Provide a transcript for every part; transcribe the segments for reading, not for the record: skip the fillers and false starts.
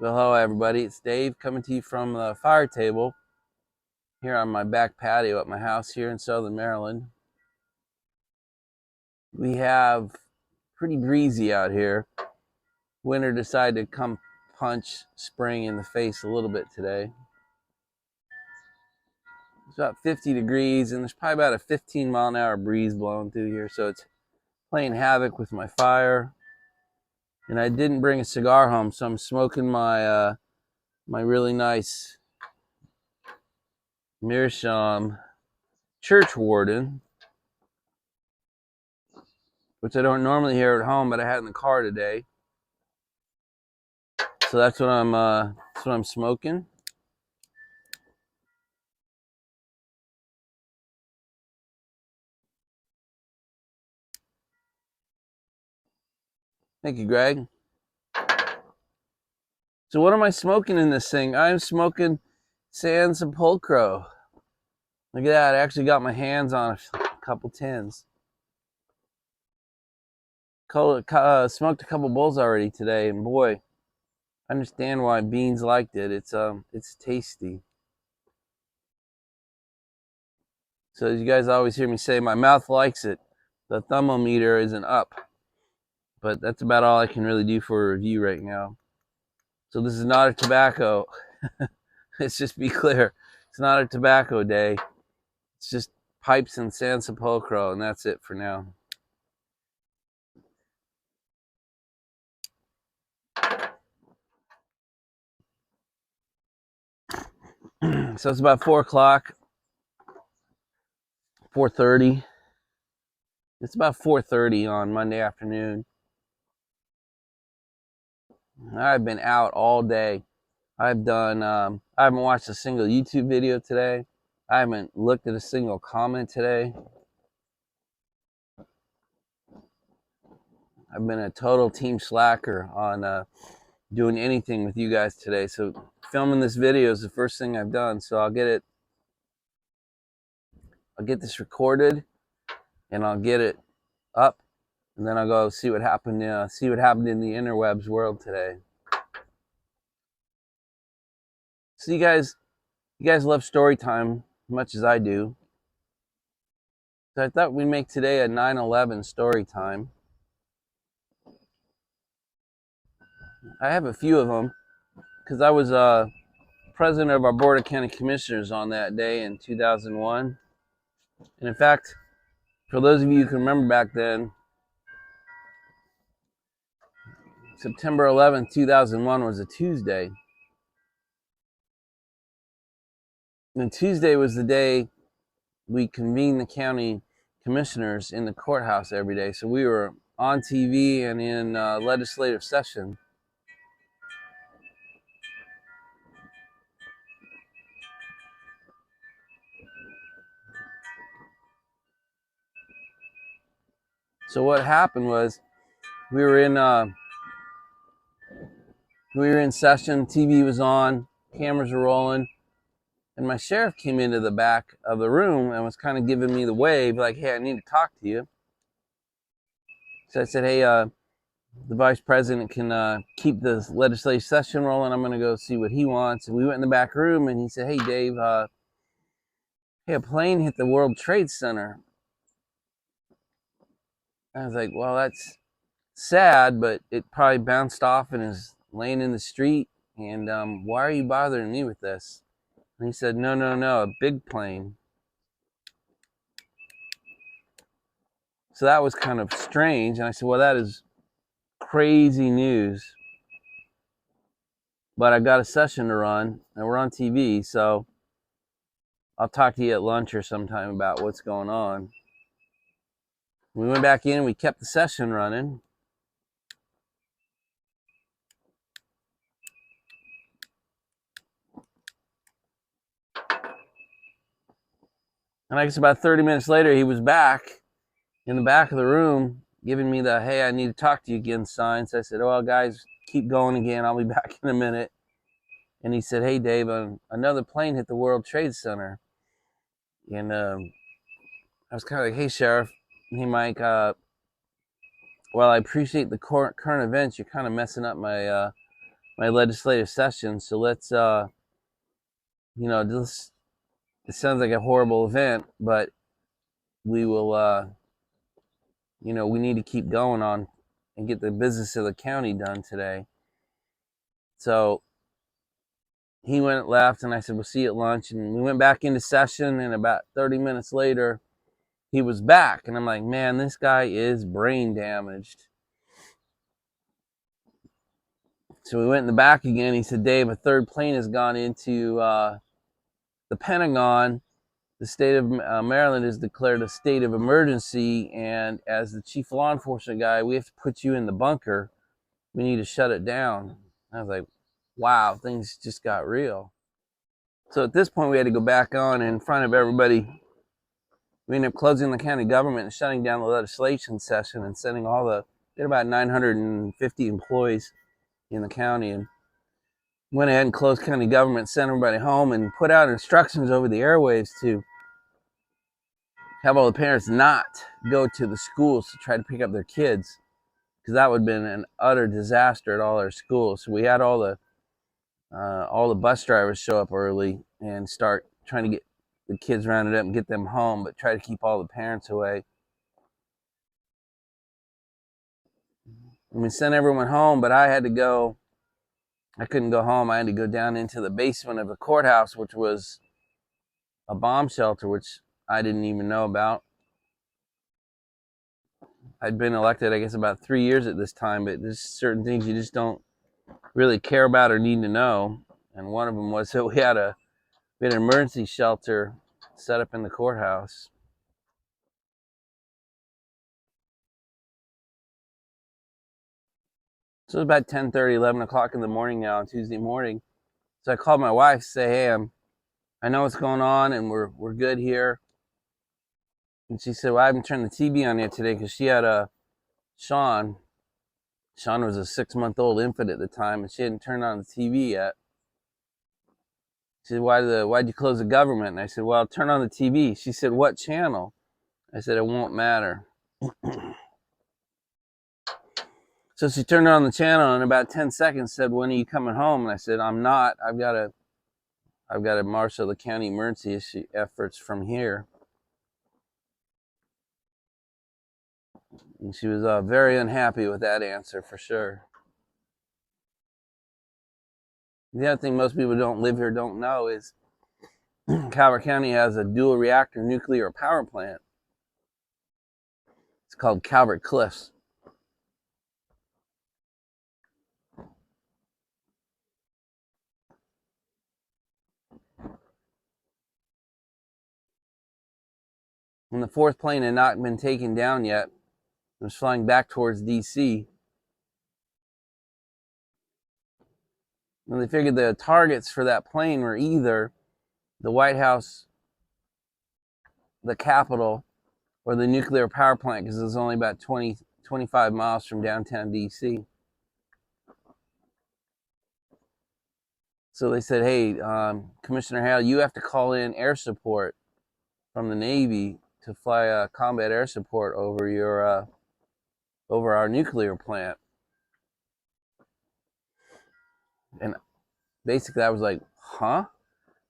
Well, hello everybody. It's Dave coming to you from the fire table here on my back patio at my house here in Southern Maryland. We have pretty breezy out here. Winter decided to come punch spring in the face a little bit today. It's about 50 degrees and there's probably about a 15-mile-an-hour breeze blowing through here, so it's playing havoc with my fire. And I didn't bring a cigar home, so I'm smoking my my really nice Meerschaum Church Warden, which I don't normally hear at home, but I had in the car today. So that's what I'm smoking. Thank you, Greg. So what am I smoking in this thing? I'm smoking San Sepulcro. Look at that! I actually got my hands on a couple tins. Smoked a couple bowls already today, and boy, I understand why Beans liked it. It's tasty. So as you guys always hear me say, my mouth likes it. The thermometer isn't up, but that's about all I can really do for a review right now. So this is not a tobacco. Let's just be clear. It's not a tobacco day. It's just pipes and San Sepulcro, and that's it for now. So it's about 4 o'clock, 4:30. It's about 4:30 on Monday afternoon. I've been out all day. I haven't watched a single YouTube video today. I haven't looked at a single comment today. I've been a total team slacker on doing anything with you guys today. So filming this video is the first thing I've done. So I'll get this recorded and I'll get it up, and then I'll go see what happened in the interwebs world today. So you guys love story time as much as I do. So I thought we'd make today a 9/11 story time. I have a few of them because I was president of our Board of County Commissioners on that day in 2001. And in fact, for those of you who can remember back then, September 11th, 2001 was a Tuesday. And Tuesday was the day we convened the county commissioners in the courthouse every day. So we were on TV and in legislative session. So what happened was we were in session, TV was on, cameras were rolling, and my sheriff came into the back of the room and was kind of giving me the wave, like, "Hey, I need to talk to you." So I said, "Hey, the vice president can keep the legislative session rolling. I'm going to go see what he wants." And we went in the back room, and he said, "Hey, Dave, hey, a plane hit the World Trade Center." I was like, "Well, that's sad, but it probably bounced off and is laying in the street. And why are you bothering me with this?" And he said, "No, a big plane." So that was kind of strange. And I said, "Well, that is crazy news. But I got a session to run, and we're on TV, so I'll talk to you at lunch or sometime about what's going on." We went back in, we kept the session running. And I guess about 30 minutes later, he was back in the back of the room giving me the "Hey, I need to talk to you again" sign. So I said, "Oh, well, guys, keep going again. I'll be back in a minute." And he said, "Hey, Dave, another plane hit the World Trade Center." And I was kind of like, "Hey, Sheriff." Hey, Mike, while I appreciate the current events, you're kind of messing up my my legislative session. So let's, this, it sounds like a horrible event, but we will, we need to keep going on and get the business of the county done today. So he left, and I said, we'll see you at lunch. And we went back into session, and about 30 minutes later, he was back. And I'm like, man, this guy is brain damaged. So we went in the back again. He said, Dave, a third plane has gone into the Pentagon. The state of Maryland has declared a state of emergency. And as the chief law enforcement guy, we have to put you in the bunker. We need to shut it down. I was like, wow, things just got real. So at this point, we had to go back on in front of everybody. We ended up closing the county government and shutting down the legislation session and sending we had about 950 employees in the county, and went ahead and closed county government, sent everybody home, and put out instructions over the airwaves to have all the parents not go to the schools to try to pick up their kids, because that would have been an utter disaster at all our schools. So we had all the bus drivers show up early and start trying to get the kids rounded up and get them home, but try to keep all the parents away. And we sent everyone home, but I couldn't go home. I had to go down into the basement of the courthouse, which was a bomb shelter, which I didn't even know about. I'd been elected, I guess, about 3 years at this time, but there's certain things you just don't really care about or need to know. And one of them was that we had an emergency shelter set up in the courthouse. So it was about 10:30, 11 o'clock in the morning now on Tuesday morning. So I called my wife to say, hey, I know what's going on, and we're good here. And she said, well, I haven't turned the TV on yet today, because she had Sean was a 6-month-old infant at the time, and she hadn't turned on the TV yet. She said, why'd you close the government? And I said, well, turn on the TV. She said, what channel? I said, it won't matter. So she turned on the channel, and in about 10 seconds said, when are you coming home? And I said, I'm not. I've got to marshal the county emergency efforts from here. And she was very unhappy with that answer, for sure. The other thing most people who don't live here don't know is Calvert County has a dual reactor nuclear power plant. It's called Calvert Cliffs. And the fourth plane had not been taken down yet. It was flying back towards D.C. And they figured the targets for that plane were either the White House, the Capitol, or the nuclear power plant, because it was only about 25 miles from downtown D.C. So they said, hey, Commissioner Hale, you have to call in air support from the Navy to fly combat air support over our nuclear plant. And basically I was like, huh?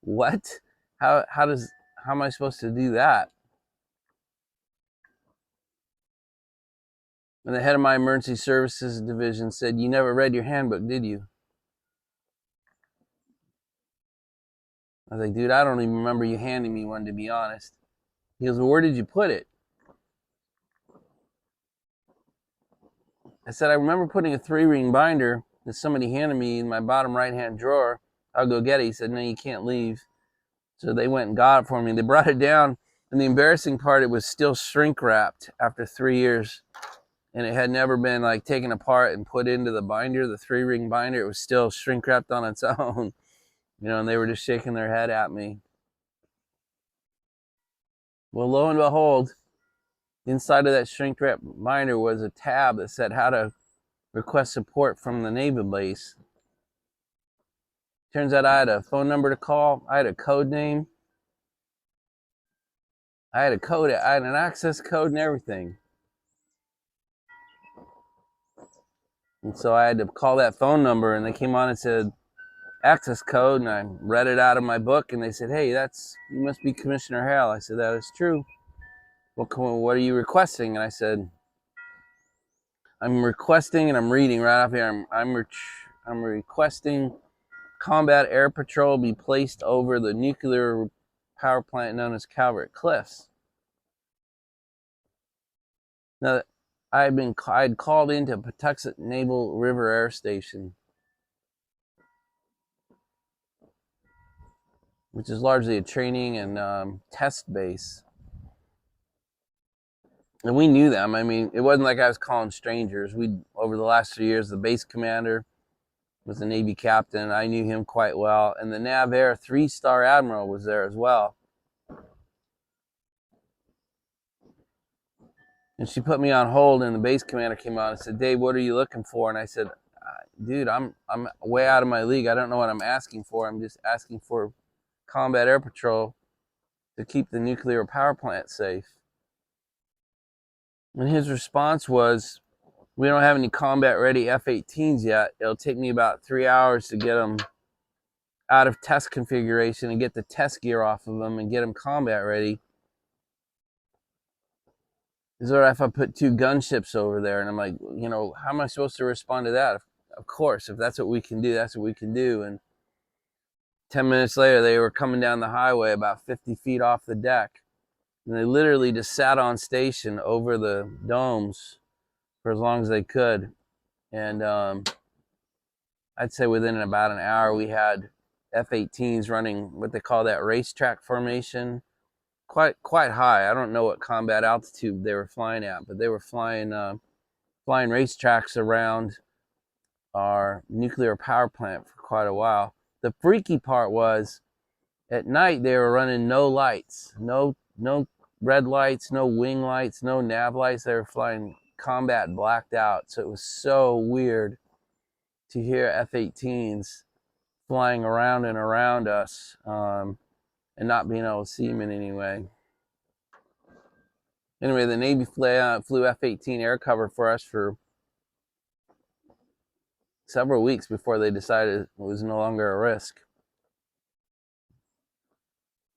What? How am I supposed to do that? And the head of my emergency services division said, you never read your handbook, did you? I was like, dude, I don't even remember you handing me one, to be honest. He goes, well, where did you put it? I said, I remember putting a 3-ring binder that somebody handed me in my bottom right-hand drawer. I'll go get it. He said, no, you can't leave. So they went and got it for me. They brought it down, and the embarrassing part, it was still shrink wrapped after 3 years. And it had never been like taken apart and put into the binder, the 3-ring binder. It was still shrink wrapped on its own, and they were just shaking their head at me. Well, lo and behold, inside of that shrink wrap binder was a tab that said how to request support from the naval base. Turns out I had a phone number to call. I had a code name. I had an access code and everything. And so I had to call that phone number, and they came on and said, access code, and I read it out of my book, and they said, hey, you must be Commissioner Harrell. I said, that is true. What are you requesting? And I said, I'm requesting, and I'm reading right off here, I'm requesting combat air patrol be placed over the nuclear power plant known as Calvert Cliffs. Now, I'd called into Patuxent Naval River Air Station, which is largely a training and test base. And we knew them. I mean, it wasn't like I was calling strangers. Over the last 3 years, the base commander was a Navy captain. I knew him quite well. And the NAVAIR 3-star admiral was there as well. And she put me on hold, and the base commander came on and said, Dave, what are you looking for? And I said, dude, I'm way out of my league. I don't know what I'm asking for. I'm just asking for combat air patrol to keep the nuclear power plant safe. And his response was, we don't have any combat-ready F-18s yet. It'll take me about 3 hours to get them out of test configuration and get the test gear off of them and get them combat ready. Is there if I put 2 gunships over there? And I'm like, how am I supposed to respond to that? Of course, if that's what we can do, that's what we can do. And 10 minutes later, they were coming down the highway about 50 feet off the deck. And they literally just sat on station over the domes for as long as they could. And I'd say within about an hour, we had F-18s running what they call that racetrack formation, quite high. I don't know what combat altitude they were flying at, but they were flying racetracks around our nuclear power plant for quite a while. The freaky part was, at night they were running no lights, no red lights, no wing lights, no nav lights. They were flying combat blacked out. So it was so weird to hear F-18s flying around and around us and not being able to see them in any way. Anyway, the Navy flew F-18 air cover for us for several weeks before they decided it was no longer a risk.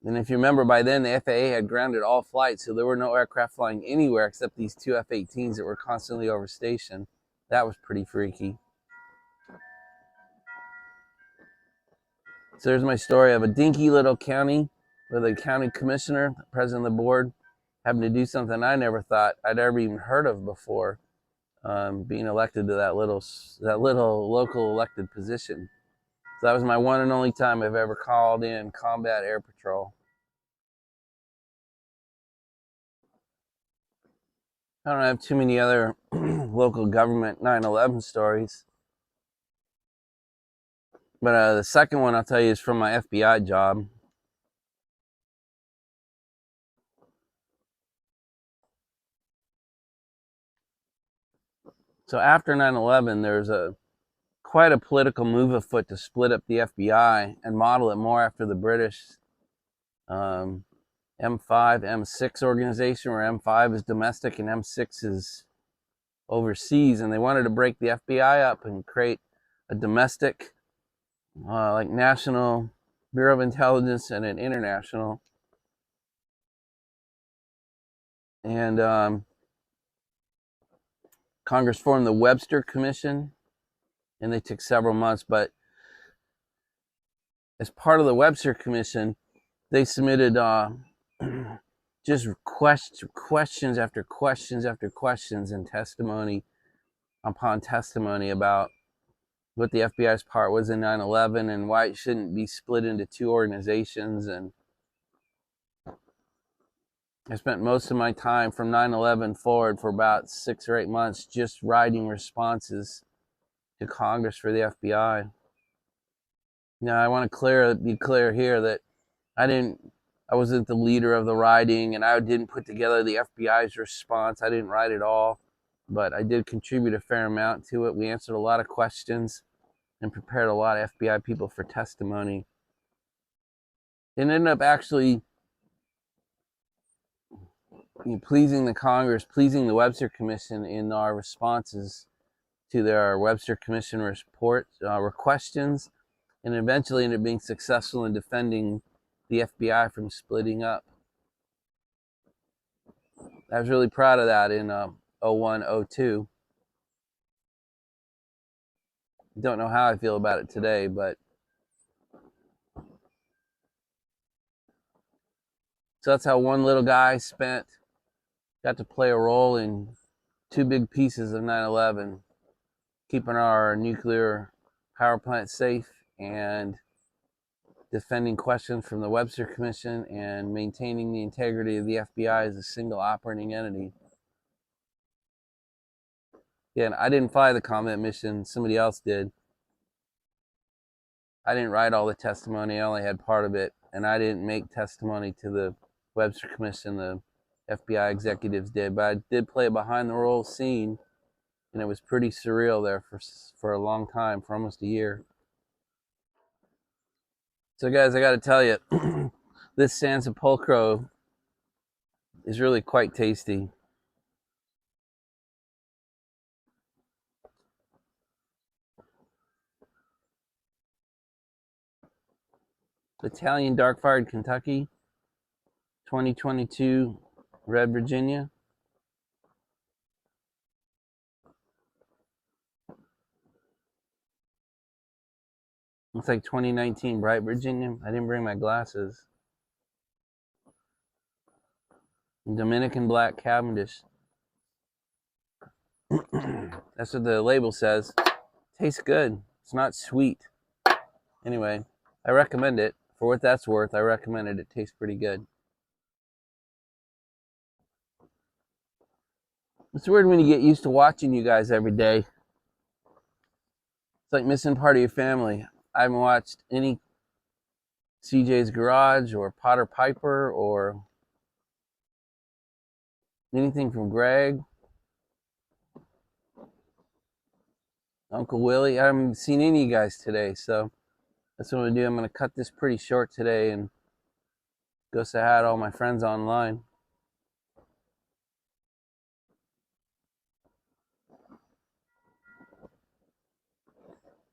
And if you remember, by then the FAA had grounded all flights, so there were no aircraft flying anywhere except these 2 F-18s that were constantly over station. That was pretty freaky. So there's my story of a dinky little county with a county commissioner, president of the board, having to do something I never thought I'd ever even heard of before, being elected to that little local elected position. So that was my one and only time I've ever called in combat air patrol. I don't have too many other local government 9/11 stories. But the second one I'll tell you is from my FBI job. So after 9/11, there's quite a political move afoot to split up the FBI and model it more after the British M5, M6 organization, where M5 is domestic and M6 is overseas. And they wanted to break the FBI up and create a domestic, like National Bureau of Intelligence, and an international. And Congress formed the Webster Commission, and they took several months. But as part of the Webster Commission, they submitted just questions after questions after questions, and testimony upon testimony about what the FBI's part was in 9/11 and why it shouldn't be split into 2 organizations. And I spent most of my time from 9/11 forward for about 6 or 8 months just writing responses to Congress for the FBI. Now, I want to be clear here that I wasn't the leader of the writing, and I didn't put together the FBI's response. I didn't write it all, but I did contribute a fair amount to it. We answered a lot of questions and prepared a lot of FBI people for testimony. It ended up actually pleasing the Congress, pleasing the Webster Commission in our responses to their Webster Commission report questions, and eventually ended up being successful in defending the FBI from splitting up. I was really proud of that in 01, 02. Don't know how I feel about it today, but so that's how one little guy got to play a role in two big pieces of 9/11, keeping our nuclear power plant safe and defending questions from the Webster Commission and maintaining the integrity of the FBI as a single operating entity. Again, I didn't fly the combat mission, somebody else did. I didn't write all the testimony, I only had part of it, and I didn't make testimony to the Webster Commission, the FBI executives did, but I did play a behind the roll scene, and it was pretty surreal there for a long time, for almost a year. So guys, I got to tell you, this San Sepulcro is really quite tasty. Italian Dark Fired Kentucky, 2022 Red Virginia. Looks like 2019 Bright Virginia. I didn't bring my glasses. Dominican Black Cavendish. That's what the label says. Tastes good. It's not sweet. Anyway, I recommend it. For what that's worth, I recommend it. It tastes pretty good. It's weird when you get used to watching you guys every day. It's like missing part of your family. I haven't watched any CJ's Garage or Potter Piper or anything from Greg, Uncle Willie. I haven't seen any of you guys today, so that's what I'm going to do. I'm going to cut this pretty short today and go say hi to all my friends online.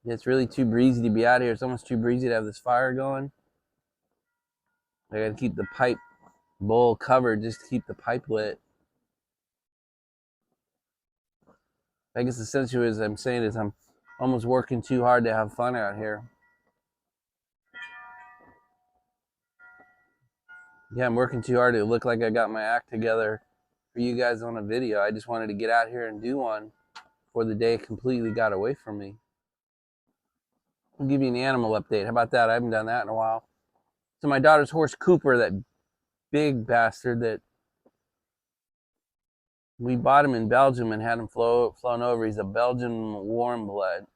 It's really too breezy to be out here. It's almost too breezy to have this fire going. I got to keep the pipe bowl covered just to keep the pipe lit. I guess essentially what I'm saying is I'm almost working too hard to have fun out here. Yeah, I'm working too hard to look like I got my act together for you guys on a video. I just wanted to get out here and do one before the day completely got away from me. I'll give you an animal update. How about that? I haven't done that in a while. So my daughter's horse Cooper, that big bastard that we bought him in Belgium and had him flown over. He's a Belgian warm blood.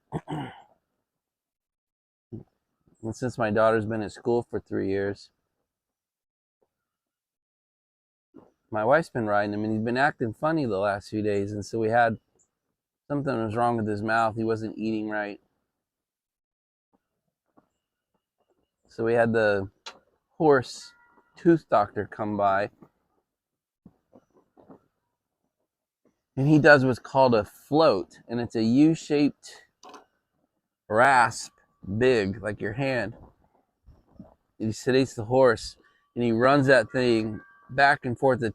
And since my daughter's been at school for 3 years, my wife's been riding him, and he's been acting funny the last few days. And so we had something was wrong with his mouth. He wasn't eating right. So we had the horse tooth doctor come by, and he does what's called a float, and it's a U-shaped rasp, big like your hand. And he sedates the horse, and he runs that thing back and forth. The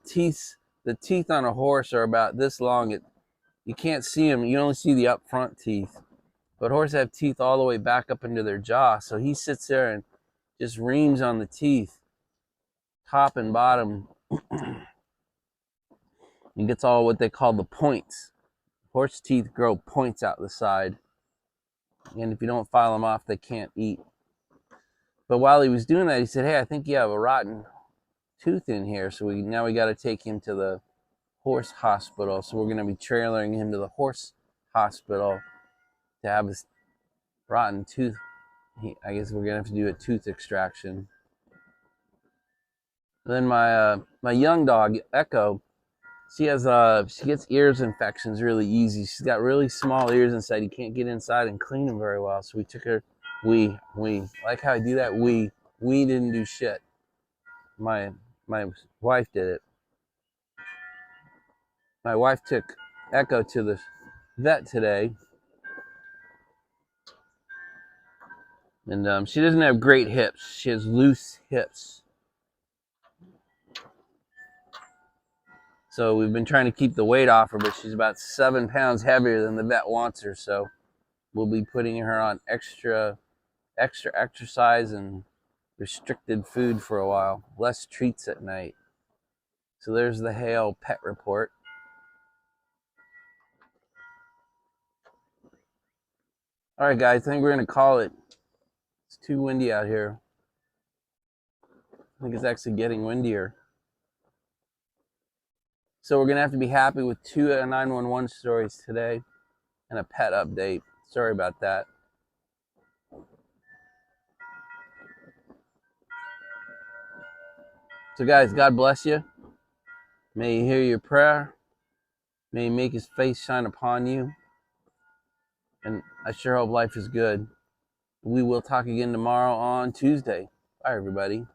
teeth on a horse are about this long. You can't see them. You only see the up front teeth. But horses have teeth all the way back up into their jaw. So he sits there and just reams on the teeth, top and bottom. He gets all what they call the points. Horse teeth grow points out the side. And if you don't file them off, they can't eat. But while he was doing that, he said, "Hey, I think you have a rotten tooth in here. So now we got to take him to the horse hospital." So we're going to be trailering him to the horse hospital to have his rotten tooth. I guess we're going to have to do a tooth extraction. And then my young dog, Echo, she gets ears infections really easy. She's got really small ears inside. You can't get inside and clean them very well. So we took her, we like how I do that. We didn't do shit. My wife did it. My wife took Echo to the vet today, And she doesn't have great hips. She has loose hips. So we've been trying to keep the weight off her, but she's about 7 pounds heavier than the vet wants her. So we'll be putting her on extra exercise and restricted food for a while. Less treats at night. So there's the Hale pet report. All right, guys, I think we're going to call it. It's too windy out here. I think it's actually getting windier. So we're going to have to be happy with 2 911 stories today and a pet update. Sorry about that. So guys, God bless you. May He hear your prayer. May He make His face shine upon you. And I sure hope life is good. We will talk again tomorrow on Tuesday. Bye, everybody.